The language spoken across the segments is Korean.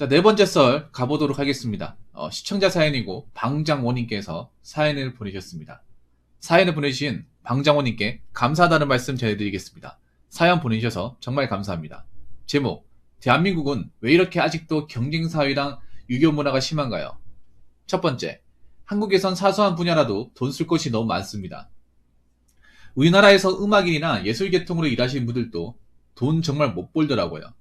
자, 네 번째 썰 가보도록 하겠습니다. 시청자 사연이고 방장원님께서 사연을 보내셨습니다. 사연을 보내주신 방장원님께 감사하다는 말씀 전해드리겠습니다. 사연 보내주셔서 정말 감사합니다. 제목, 대한민국은 왜 이렇게 아직도 경쟁사회랑 유교 문화가 심한가요? 첫 번째, 한국에선 사소한 분야라도 돈 쓸 것이 너무 많습니다. 우리나라에서 음악인이나 예술계통으로 일하시는 분들도 돈 정말 못 벌더라고요.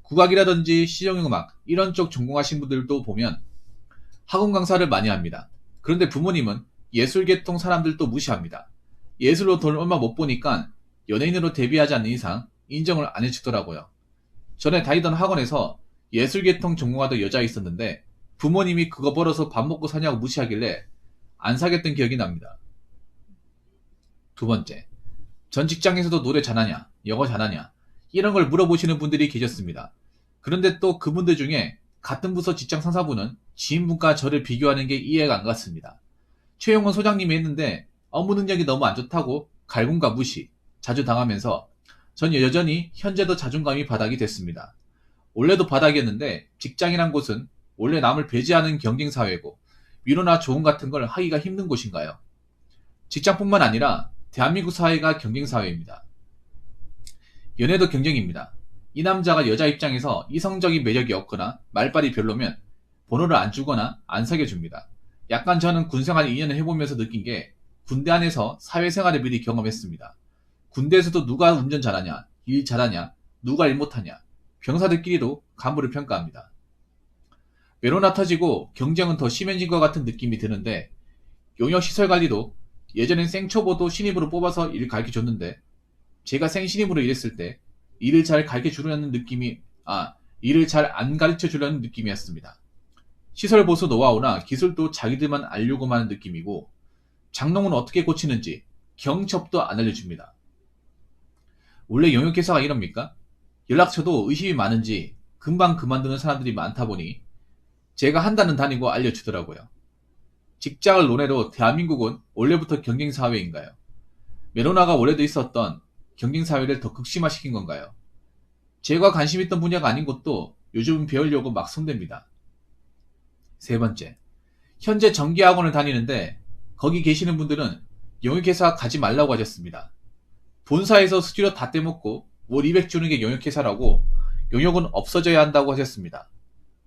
국악이라든지 실용음악 이런 쪽 전공하신 분들도 보면 학원 강사를 많이 합니다. 그런데 부모님은 예술계통 사람들도 무시합니다. 예술로 돈을 얼마 못 버니까 연예인으로 데뷔하지 않는 이상 인정을 안 해주더라고요. 전에 다니던 학원에서 예술계통 전공하던 여자 있었는데 부모님이 그거 벌어서 밥 먹고 사냐고 무시하길래 안 사겠던 기억이 납니다. 두 번째, 전 직장에서도 노래 잘하냐, 영어 잘하냐 이런 걸 물어보시는 분들이 계셨습니다. 그런데 또 그분들 중에 같은 부서 직장 상사분은 지인분과 저를 비교하는 게 이해가 안 갔습니다. 최용원 소장님이 했는데 업무 능력이 너무 안 좋다고 갈굼과 무시 자주 당하면서 전 여전히 현재도 자존감이 바닥이 됐습니다. 원래도 바닥이었는데 직장이란 곳은 원래 남을 배제하는 경쟁사회고 위로나 조언 같은 걸 하기가 힘든 곳인가요? 직장뿐만 아니라 대한민국 사회가 경쟁사회입니다. 연애도 경쟁입니다. 이 남자가 여자 입장에서 이성적인 매력이 없거나 말빨이 별로면 번호를 안 주거나 안 사귀어줍니다. 약간 저는 군생활 2년을 해보면서 느낀 게 군대 안에서 사회생활을 미리 경험했습니다. 군대에서도 누가 운전 잘하냐, 일 잘하냐, 누가 일 못하냐, 병사들끼리도 간부를 평가합니다. 외로나 터지고 경쟁은 더 심해진 것 같은 느낌이 드는데 용역시설관리도 예전엔 생초보도 신입으로 뽑아서 일 가르쳐줬는데 제가 생신입으로 일했을 때 일을 잘 가르쳐주려는 느낌이 일을 잘 안 가르쳐주려는 느낌이었습니다. 시설 보수 노하우나 기술도 자기들만 알려고만 하는 느낌이고 장롱은 어떻게 고치는지 경첩도 안 알려줍니다. 원래 용역회사가 이럽니까? 연락처도 의심이 많은지 금방 그만두는 사람들이 많다 보니 제가 한 달은 다니고 알려주더라고요. 직장을 논해도 대한민국은 원래부터 경쟁사회인가요? 메로나가 원래도 있었던 경쟁사회를 더 극심화시킨 건가요? 제가 관심 있던 분야가 아닌 것도 요즘 배우려고 막 손댑니다. 세 번째, 현재 전기학원을 다니는데 거기 계시는 분들은 용역회사 가지 말라고 하셨습니다. 본사에서 수수료 다 떼먹고 월 200 주는 게 용역회사라고 용역은 없어져야 한다고 하셨습니다.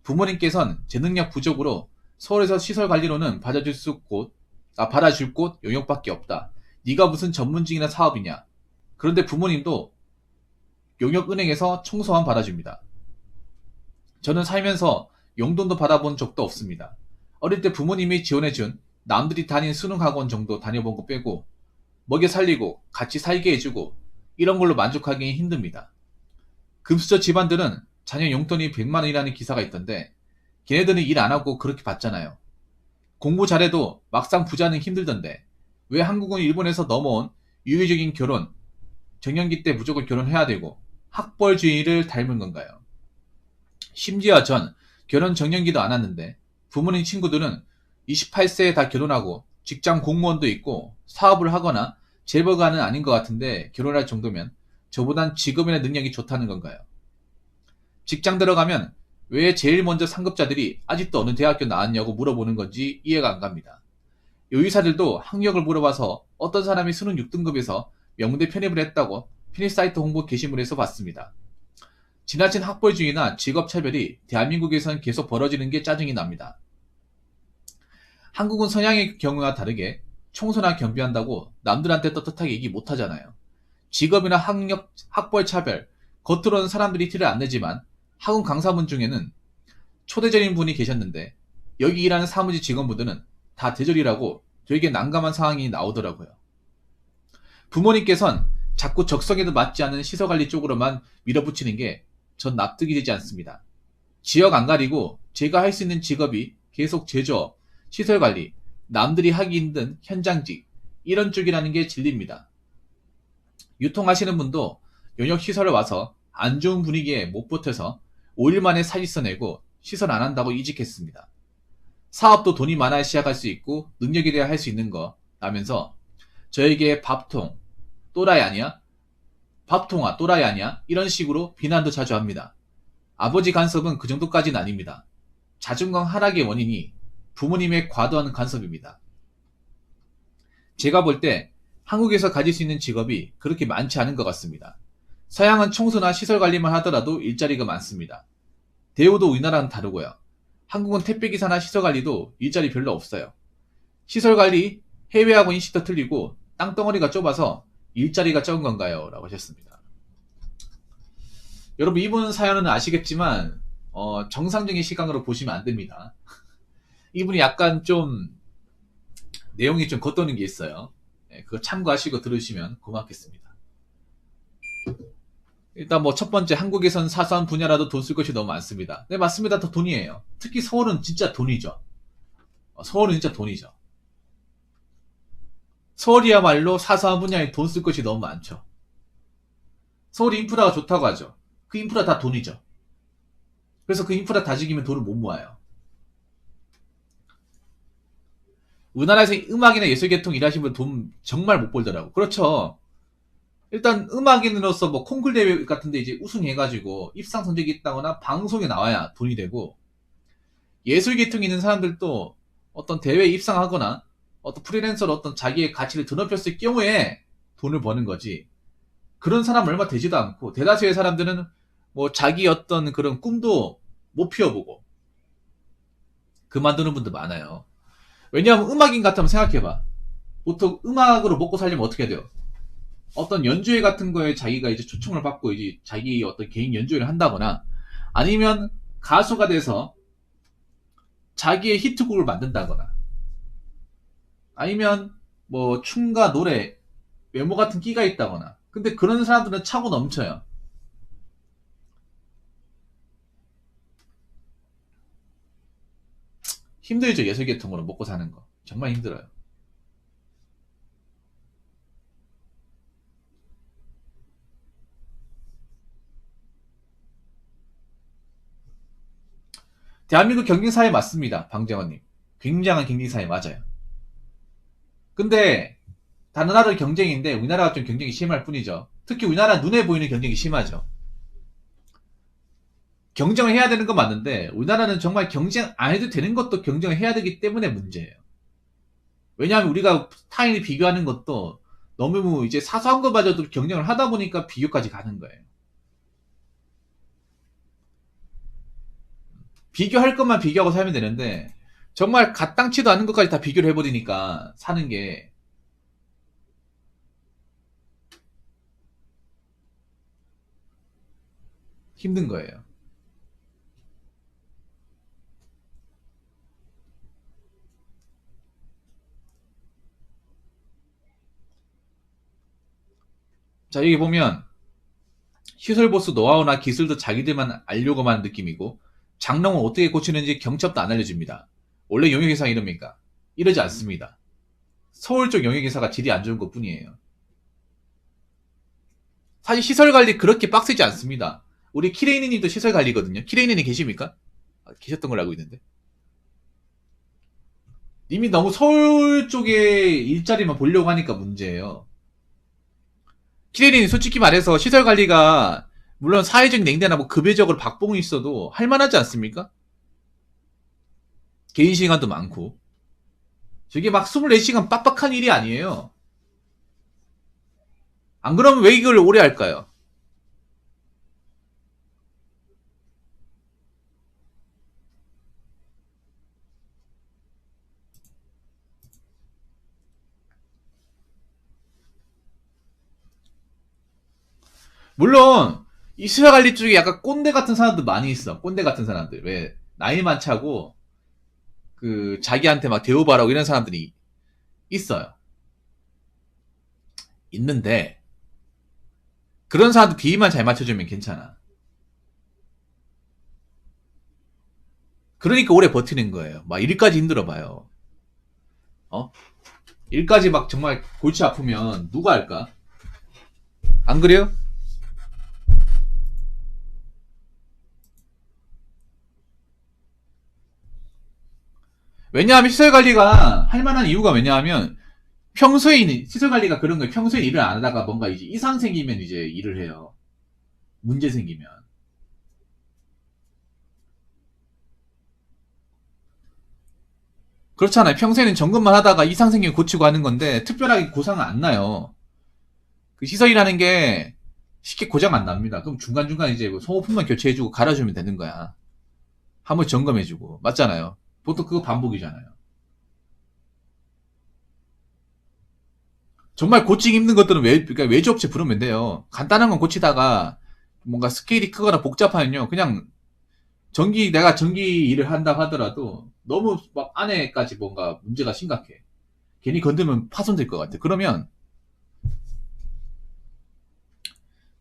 부모님께선 제 능력 부족으로 서울에서 시설관리로는 받아줄 곳 용역밖에 없다. 네가 무슨 전문직이나 사업이냐. 그런데 부모님도 용역은행에서 청소만 받아줍니다. 저는 살면서 용돈도 받아본 적도 없습니다. 어릴 때 부모님이 지원해준 남들이 다닌 수능학원 정도 다녀본 거 빼고 먹여 살리고 같이 살게 해주고 이런 걸로 만족하기 힘듭니다. 금수저 집안들은 자녀 용돈이 100만원이라는 기사가 있던데 걔네들은 일 안하고 그렇게 받잖아요. 공부 잘해도 막상 부자는 힘들던데 왜 한국은 일본에서 넘어온 유교적인 결혼, 정년기 때 무조건 결혼해야 되고 학벌주의를 닮은 건가요? 심지어 전 결혼 정년기도 안 왔는데 부모님 친구들은 28세에 다 결혼하고 직장 공무원도 있고 사업을 하거나 재벌가는 아닌 것 같은데 결혼할 정도면 저보단 직업이나 능력이 좋다는 건가요? 직장 들어가면 왜 제일 먼저 상급자들이 아직도 어느 대학교 나왔냐고 물어보는 건지 이해가 안 갑니다. 요리사들도 학력을 물어봐서 어떤 사람이 수능 6등급에서 명문대 편입을 했다고 편입사이트 홍보 게시물에서 봤습니다. 지나친 학벌주의나 직업차별이 대한민국에선 계속 벌어지는 게 짜증이 납니다. 한국은 서양의 경우와 다르게 청소나 경비한다고 남들한테 떳떳하게 얘기 못하잖아요. 직업이나 학벌 차별, 겉으로는 사람들이 티를 안 내지만 학원 강사분 중에는 초대절인 분이 계셨는데 여기 일하는 사무직 직원분들은 다 대절이라고 되게 난감한 상황이 나오더라고요. 부모님께선 자꾸 적성에도 맞지 않은 시설관리 쪽으로만 밀어붙이는 게 전 납득이 되지 않습니다. 지역 안 가리고 제가 할 수 있는 직업이 계속 제조업, 시설관리, 남들이 하기 힘든 현장직 이런 쪽이라는 게 진리입니다. 유통하시는 분도 용역시설에 와서 안 좋은 분위기에 못 버텨서 5일 만에 사직 써내고 시설 안 한다고 이직했습니다. 사업도 돈이 많아야 시작할 수 있고 능력이 돼야 할 수 있는 거 라면서 저에게 밥통, 또라이 아니야? 밥통아 또라이 아니야? 이런 식으로 비난도 자주 합니다. 아버지 간섭은 그 정도까지는 아닙니다. 자존감 하락의 원인이 부모님의 과도한 간섭입니다. 제가 볼 때 한국에서 가질 수 있는 직업이 그렇게 많지 않은 것 같습니다. 서양은 청소나 시설 관리만 하더라도 일자리가 많습니다. 대우도 우리나라는 다르고요. 한국은 택배기사나 시설 관리도 일자리 별로 없어요. 시설 관리, 해외하고 인식도 틀리고 땅덩어리가 좁아서 일자리가 적은 건가요? 라고 하셨습니다. 여러분 이분 사연은 아시겠지만 정상적인 시각으로 보시면 안 됩니다. 이분이 약간 좀 내용이 좀 겉도는 게 있어요. 그거 참고하시고 들으시면 고맙겠습니다. 일단 뭐 첫 번째, 한국에선 사소한 분야라도 돈 쓸 것이 너무 많습니다. 네, 맞습니다. 더 돈이에요. 특히 서울은 진짜 돈이죠. 서울은 진짜 돈이죠. 서울이야말로 사소한 분야에 돈 쓸 것이 너무 많죠. 서울 인프라가 좋다고 하죠. 그 인프라 다 돈이죠. 그래서 그 인프라 다 지기면 돈을 못 모아요. 우리나라에서 음악이나 예술계통 일하시면 돈 정말 못 벌더라고. 그렇죠. 일단 음악인으로서 뭐 콩쿨 대회 같은데 이제 우승해가지고 입상 성적이 있다거나 방송에 나와야 돈이 되고, 예술계통이 있는 사람들도 어떤 대회에 입상하거나 어떤 프리랜서로 어떤 자기의 가치를 드높였을 경우에 돈을 버는 거지, 그런 사람 얼마 되지도 않고 대다수의 사람들은 뭐 자기 어떤 그런 꿈도 못 피워보고 그만두는 분도 많아요. 왜냐하면 음악인 같으면 생각해봐. 보통 음악으로 먹고 살려면 어떻게 돼요? 어떤 연주회 같은 거에 자기가 이제 초청을 받고 이제 자기 어떤 개인 연주회를 한다거나, 아니면 가수가 돼서 자기의 히트곡을 만든다거나, 아니면 뭐 춤과 노래, 외모 같은 끼가 있다거나. 근데 그런 사람들은 차고 넘쳐요. 힘들죠. 예술계통으로 먹고 사는 거 정말 힘들어요. 대한민국 경쟁사회 맞습니다. 방정원님. 굉장한 경쟁사회 맞아요. 근데 다른 나라의 경쟁인데 우리나라가 좀 경쟁이 심할 뿐이죠. 특히 우리나라 눈에 보이는 경쟁이 심하죠. 경쟁을 해야 되는 건 맞는데 우리나라는 정말 경쟁 안 해도 되는 것도 경쟁을 해야 되기 때문에 문제예요. 왜냐하면 우리가 타인을 비교하는 것도 너무 이제 사소한 것마저도 경쟁을 하다 보니까 비교까지 가는 거예요. 비교할 것만 비교하고 살면 되는데 정말 갓땅치도 않은 것까지 다 비교를 해버리니까 사는 게 힘든 거예요. 자, 여기 보면 시설보수 노하우나 기술도 자기들만 알려고만 하는 느낌이고, 장롱을 어떻게 고치는지 경첩도 안 알려줍니다. 원래 용역회사 이럽니까? 이러지 않습니다. 서울 쪽 용역회사가 질이 안 좋은 것 뿐이에요. 사실 시설관리 그렇게 빡세지 않습니다. 우리 키레이니님도 시설관리거든요. 키레이니님 계십니까? 계셨던 걸로 알고 있는데. 님이 너무 서울 쪽에 일자리만 보려고 하니까 문제예요. 키레이님 솔직히 말해서 시설관리가 물론 사회적 냉대나 뭐 급여적으로 박봉이 있어도 할만하지 않습니까? 개인 시간도 많고. 저게 막 24시간 빡빡한 일이 아니에요. 안 그러면 왜 이걸 오래 할까요? 물론 이 시설관리 쪽에 약간 꼰대 같은 사람들 많이 있어. 꼰대 같은 사람들. 왜 나이만 차고 그 자기한테 막 대우바라고 이런 사람들이 있어요. 있는데 그런 사람들 비위만 잘 맞춰주면 괜찮아. 그러니까 오래 버티는 거예요. 막 일까지 힘들어 봐요. 일까지 막 정말 골치 아프면 누가 할까? 안 그래요? 왜냐하면 시설관리가 할 만한 이유가 왜냐하면 평소에 시설관리가 그런 거예요. 평소에 일을 안 하다가 뭔가 이제 이상 생기면 이제 일을 해요. 문제 생기면. 그렇잖아요. 평소에는 점검만 하다가 이상 생기면 고치고 하는 건데 특별하게 고장은 안 나요. 그 시설이라는 게 쉽게 고장 안 납니다. 그럼 중간중간 이제 뭐 소모품만 교체해주고 갈아주면 되는 거야. 한번 점검해주고. 맞잖아요. 보통 그거 반복이잖아요. 정말 고치기 힘든 것들은 그러니까 외주업체 부르면 돼요. 간단한 건 고치다가 뭔가 스케일이 크거나 복잡하면요. 그냥 내가 전기 일을 한다고 하더라도 너무 막 안에까지 뭔가 문제가 심각해. 괜히 건들면 파손될 것 같아. 그러면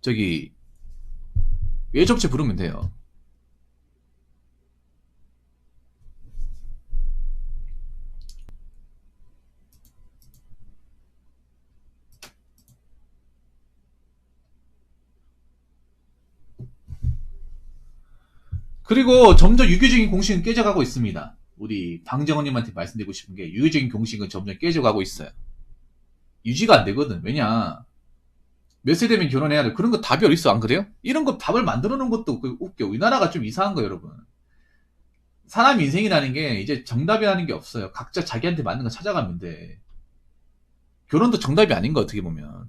저기 외주업체 부르면 돼요. 그리고 점점 유교적인 공식은 깨져가고 있습니다. 우리 방정원님한테 말씀드리고 싶은 게 유교적인 공식은 점점 깨져가고 있어요. 유지가 안 되거든. 왜냐? 몇 세 되면 결혼해야 돼. 그런 거 답이 어딨어, 안 그래요? 이런 거 답을 만들어 놓은 것도 웃겨. 우리나라가 좀 이상한 거예요, 여러분. 사람 인생이라는 게 이제 정답이라는 게 없어요. 각자 자기한테 맞는 거 찾아가면 돼. 결혼도 정답이 아닌 거, 어떻게 보면.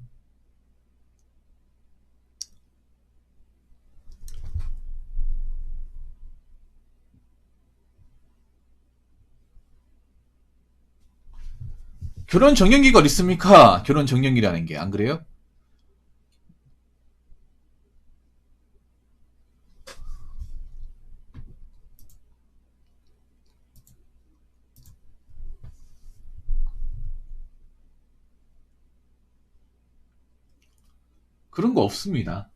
결혼 정년기가 어디 있습니까? 결혼 정년기라는 게, 안 그래요? 그런 거 없습니다.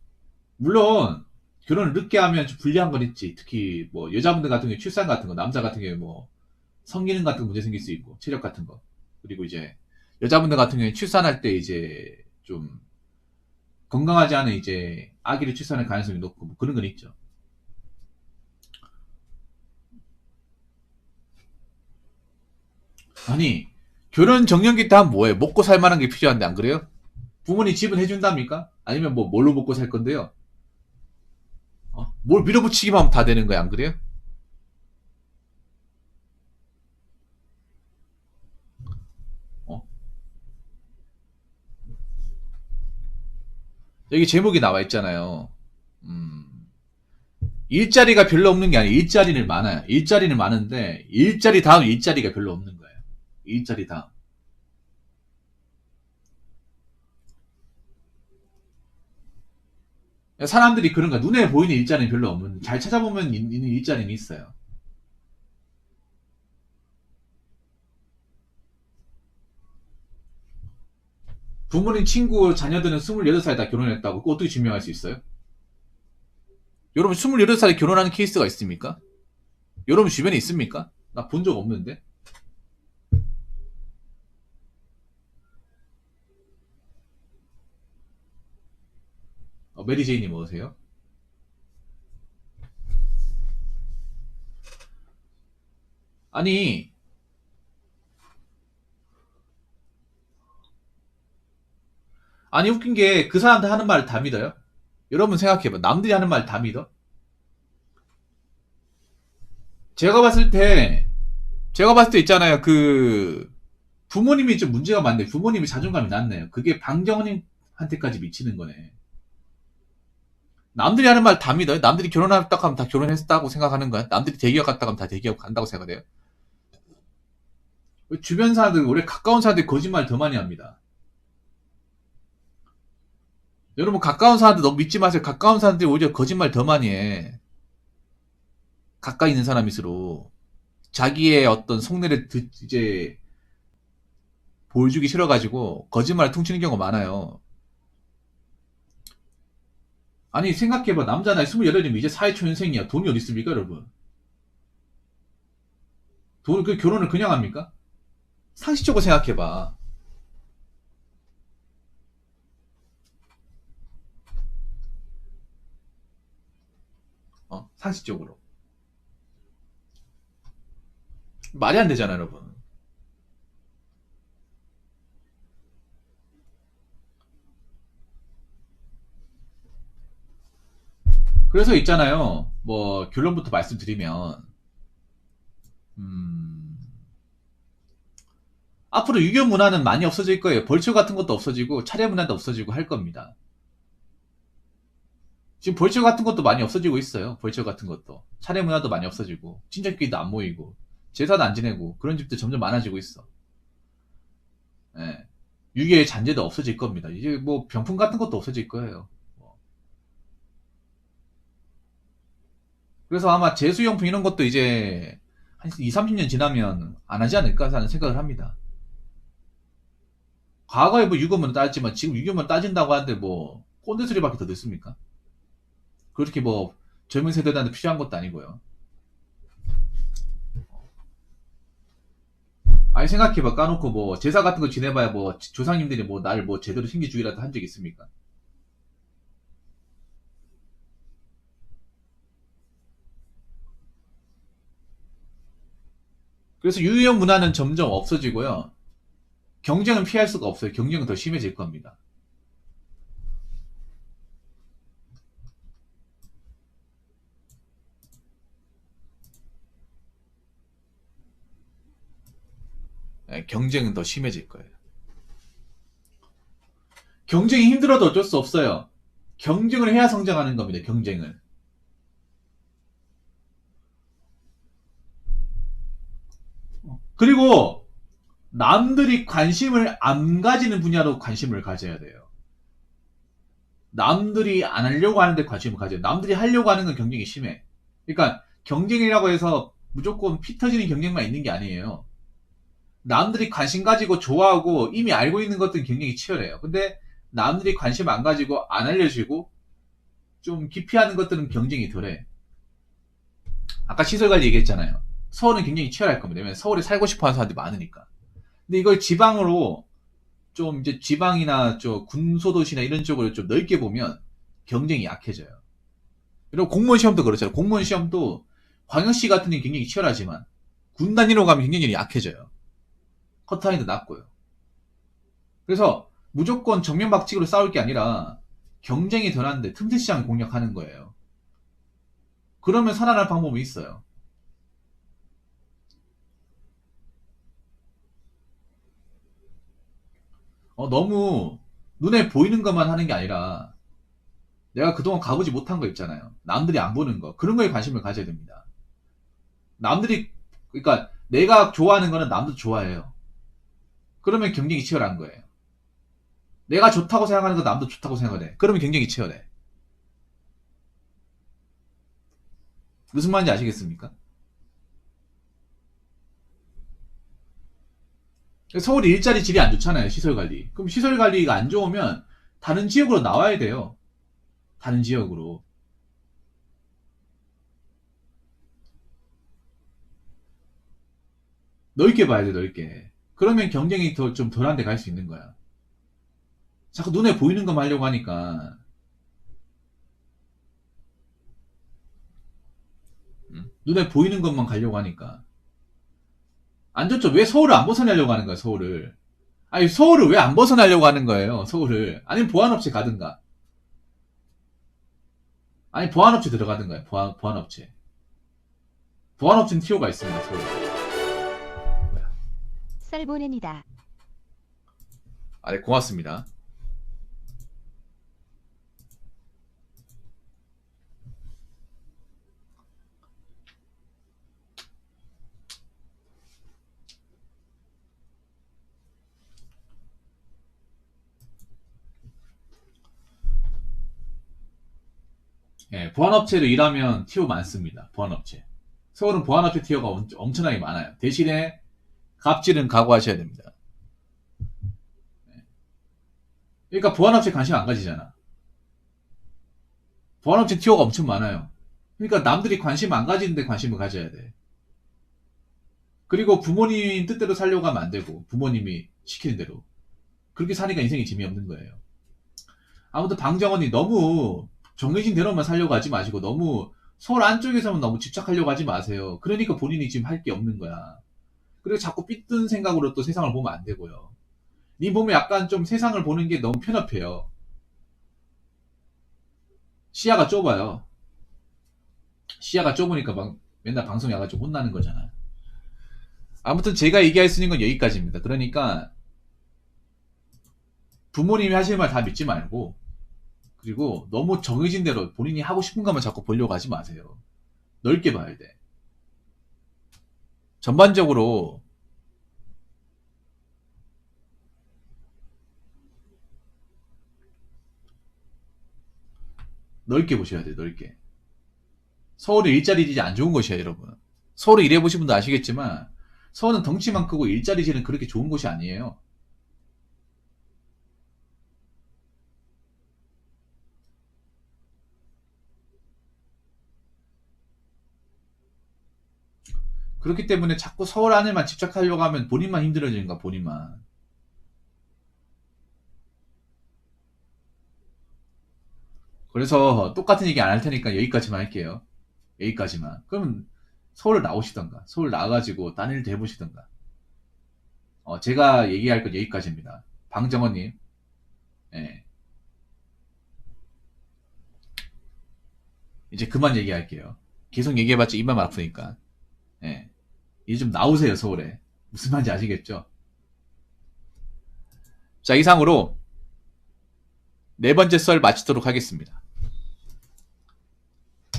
물론 결혼을 늦게 하면 좀 불리한 건 있지. 특히 뭐 여자분들 같은 경우에 출산 같은 거, 남자 같은 경우에 뭐 성기능 같은 거 문제 생길 수 있고, 체력 같은 거. 그리고 이제 여자분들 같은 경우에 출산할 때 이제 좀 건강하지 않은 이제 아기를 출산할 가능성이 높고 뭐 그런 건 있죠. 아니, 결혼 정년기 때 하면 뭐해? 먹고 살 만한 게 필요한데 안 그래요? 부모님 집은 해준답니까? 아니면 뭐 뭘로 먹고 살 건데요? 뭘 밀어붙이기만 하면 다 되는 거야, 안 그래요? 어? 여기 제목이 나와 있잖아요. 음, 일자리가 별로 없는 게 아니에요. 일자리는 많아요. 일자리는 많은데 일자리 다음 일자리가 별로 없는 거예요. 일자리 다음. 사람들이 그런 거 눈에 보이는 일자리는 별로 없는 잘 찾아보면 있는 일자리는 있어요. 부모님 친구 자녀들은 28살에 다 결혼했다고 그거 어떻게 증명할 수 있어요? 여러분 28살에 결혼하는 케이스가 있습니까? 여러분 주변에 있습니까? 나 본 적 없는데. 메리제이님 어서세요. 아니 웃긴 게 그 사람들 하는 말 다 믿어요? 여러분 생각해봐. 남들이 하는 말 다 믿어? 제가 봤을 때 있잖아요. 그 부모님이 좀 문제가 많네. 부모님이 자존감이 낮네요. 그게 방정원님한테까지 미치는 거네. 남들이 하는 말 다 믿어요? 남들이 결혼했다고 하면 다 결혼했다고 생각하는 거야? 남들이 대기업 갔다고 하면 다 대기업 간다고 생각해요? 주변 사람들, 원래 가까운 사람들이 거짓말 더 많이 합니다. 여러분, 가까운 사람들 너무 믿지 마세요. 가까운 사람들이 오히려 거짓말 더 많이 해. 가까이 있는 사람일수록. 자기의 어떤 속내를 이제 보여주기 싫어가지고 거짓말을 퉁치는 경우가 많아요. 아니, 생각해봐. 남자 나이 28이면 이제 사회초년생이야. 돈이 어디 있습니까, 여러분? 그 결혼을 그냥 합니까? 상식적으로 생각해봐. 상식적으로. 말이 안 되잖아, 여러분. 그래서 있잖아요. 뭐, 결론부터 말씀드리면, 음, 앞으로 유교 문화는 많이 없어질 거예요. 벌초 같은 것도 없어지고 차례 문화도 없어지고 할 겁니다. 지금 벌초 같은 것도 많이 없어지고 있어요. 벌초 같은 것도. 차례 문화도 많이 없어지고 친척끼리도 안 모이고 제사도 안 지내고 그런 집도 점점 많아지고 있어. 예. 유교의 잔재도 없어질 겁니다. 이제 뭐 병풍 같은 것도 없어질 거예요. 그래서 아마 제수용품 이런 것도 이제 한 2, 30년 지나면 안 하지 않을까 하는 생각을 합니다. 과거에 뭐 유교문을 따졌지만 지금 유교문 따진다고 하는데 뭐 꼰대 소리밖에 더 듣습니까? 그렇게 뭐 젊은 세대들한테 필요한 것도 아니고요. 아니 생각해봐. 까놓고 뭐 제사 같은 거 지내봐야 뭐 조상님들이 뭐 날 뭐 제대로 챙겨주기라도 한 적 있습니까? 그래서 유형 문화는 점점 없어지고요. 경쟁은 피할 수가 없어요. 경쟁은 더 심해질 겁니다. 예, 경쟁은 더 심해질 거예요. 경쟁이 힘들어도 어쩔 수 없어요. 경쟁을 해야 성장하는 겁니다. 경쟁을. 그리고 남들이 관심을 안 가지는 분야로 관심을 가져야 돼요. 남들이 안 하려고 하는데 관심을 가져요. 남들이 하려고 하는 건 경쟁이 심해. 그러니까 경쟁이라고 해서 무조건 피 터지는 경쟁만 있는 게 아니에요. 남들이 관심 가지고 좋아하고 이미 알고 있는 것들은 경쟁이 치열해요. 근데 남들이 관심 안 가지고 안 알려주고 좀 기피하는 것들은 경쟁이 덜해. 아까 시설관리 얘기했잖아요. 서울은 굉장히 치열할 겁니다. 왜냐면 서울에 살고 싶어 하는 사람들이 많으니까. 근데 이걸 지방으로 좀 이제 지방이나 저 군소도시나 이런 쪽으로 좀 넓게 보면 경쟁이 약해져요. 그리고 공무원 시험도 그렇잖아요. 공무원 시험도 광역시 같은 데 굉장히 치열하지만 군 단위로 가면 굉장히 약해져요. 컷라인도 낮고요. 그래서 무조건 정면박치기로 싸울 게 아니라 경쟁이 덜한데 틈새 시장을 공략하는 거예요. 그러면 살아날 방법이 있어요. 너무 눈에 보이는 것만 하는 게 아니라 내가 그동안 가보지 못한 거 있잖아요. 남들이 안 보는 거. 그런 거에 관심을 가져야 됩니다. 남들이, 그러니까 내가 좋아하는 거는 남도 좋아해요. 그러면 경쟁이 치열한 거예요. 내가 좋다고 생각하는 거 남도 좋다고 생각을 해. 그러면 경쟁이 치열해. 무슨 말인지 아시겠습니까? 서울이 일자리 질이 안 좋잖아요. 시설 관리. 그럼 시설 관리가 안 좋으면 다른 지역으로 나와야 돼요. 다른 지역으로. 넓게 봐야 돼, 넓게. 그러면 경쟁이 더 좀 덜한 데 갈 수 있는 거야. 자꾸 눈에 보이는 것만 하려고 하니까 눈에 보이는 것만 가려고 하니까 안 좋죠. 왜 서울을 안 벗어나려고 하는 거야, 서울을. 아니, 서울을 왜 안 벗어나려고 하는 거예요, 서울을. 아니면 보안업체 가든가. 아니, 보안업체 들어가든가요, 보안업체. 보안업체는 티오가 있습니다, 서울에. 쌀 보냅니다. 아, 네, 고맙습니다. 예, 보안업체로 일하면 티오 많습니다, 보안업체. 서울은 보안업체 티오가 엄청나게 많아요. 대신에 갑질은 각오하셔야 됩니다. 그러니까 보안업체 관심 안 가지잖아. 보안업체 티오가 엄청 많아요. 그러니까 남들이 관심 안 가지는데 관심을 가져야 돼. 그리고 부모님 뜻대로 살려고 하면 안 되고, 부모님이 시키는 대로. 그렇게 사니까 인생이 재미없는 거예요. 아무튼 방정원이 너무 정해진 대로만 살려고 하지 마시고, 너무 서울 안쪽에서만 너무 집착하려고 하지 마세요. 그러니까 본인이 지금 할 게 없는 거야. 그리고 자꾸 삐뚤 생각으로 또 세상을 보면 안 되고요. 니 보면 약간 좀 세상을 보는 게 너무 편협해요. 시야가 좁아요. 시야가 좁으니까 막 맨날 방송에 와가지고 혼나는 거잖아. 아무튼 제가 얘기할 수 있는 건 여기까지입니다. 그러니까 부모님이 하시는 말 다 믿지 말고, 그리고 너무 정해진 대로 본인이 하고 싶은 것만 자꾸 보려고 하지 마세요. 넓게 봐야 돼. 전반적으로 넓게 보셔야 돼요. 넓게. 서울이 일자리지 안 좋은 것이야, 여러분. 서울에 일해보신 분도 아시겠지만 서울은 덩치만 크고 일자리지는 그렇게 좋은 곳이 아니에요. 그렇기 때문에 자꾸 서울 안에만 집착하려고 하면 본인만 힘들어지는 거야, 본인만. 그래서 똑같은 얘기 안 할 테니까 여기까지만 할게요. 여기까지만. 그러면 서울을 나오시던가, 서울 나와가지고 딴 일도 해보시던가. 제가 얘기할 건 여기까지입니다. 방정원님, 예. 이제 그만 얘기할게요. 계속 얘기해봤자 입만 아프니까. 예. 이제 좀 나오세요, 서울에. 무슨 말인지 아시겠죠? 자, 이상으로 네 번째 썰 마치도록 하겠습니다.